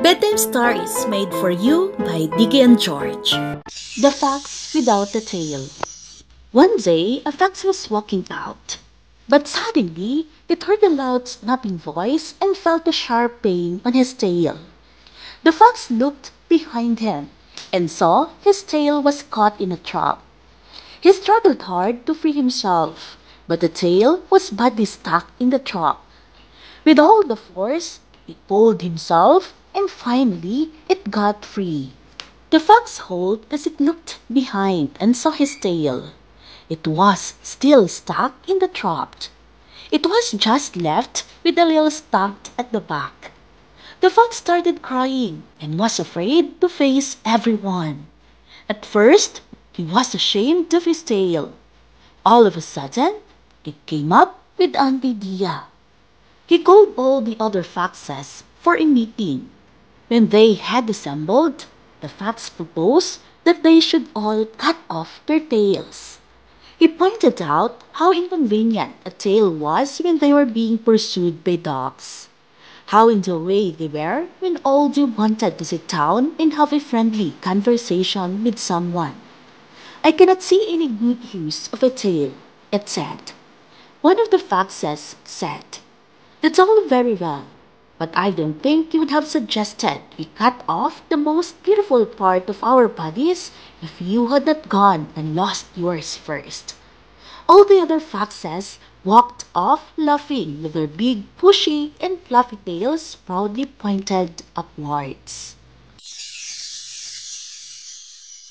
Bedtime Stories made for you by Diggy and George. The Fox Without a Tail. One day, a fox was walking out, but suddenly it heard a loud snapping voice and felt a sharp pain on his tail. The fox looked behind him and saw his tail was caught in a trap. He struggled hard to free himself, but the tail was badly stuck in the trap. With all the force, he pulled himself, and finally it got free. The fox howled as it looked behind and saw his tail. It was still stuck in the trap. It was just left with a little stuck at the back. The fox started crying and was afraid to face everyone. At first, he was ashamed of his tail. All of a sudden, it came up with an idea. He called all the other foxes for a meeting. When they had assembled, the fox proposed that they should all cut off their tails. He pointed out how inconvenient a tail was when they were being pursued by dogs. How in the way they were when all they wanted to sit down and have a friendly conversation with someone. I cannot see any good use of a tail, it said. One of the foxes said, "That's all very well, but I don't think you would have suggested we cut off the most beautiful part of our bodies if you had not gone and lost yours first." All the other foxes walked off laughing with their big, bushy, and fluffy tails proudly pointed upwards.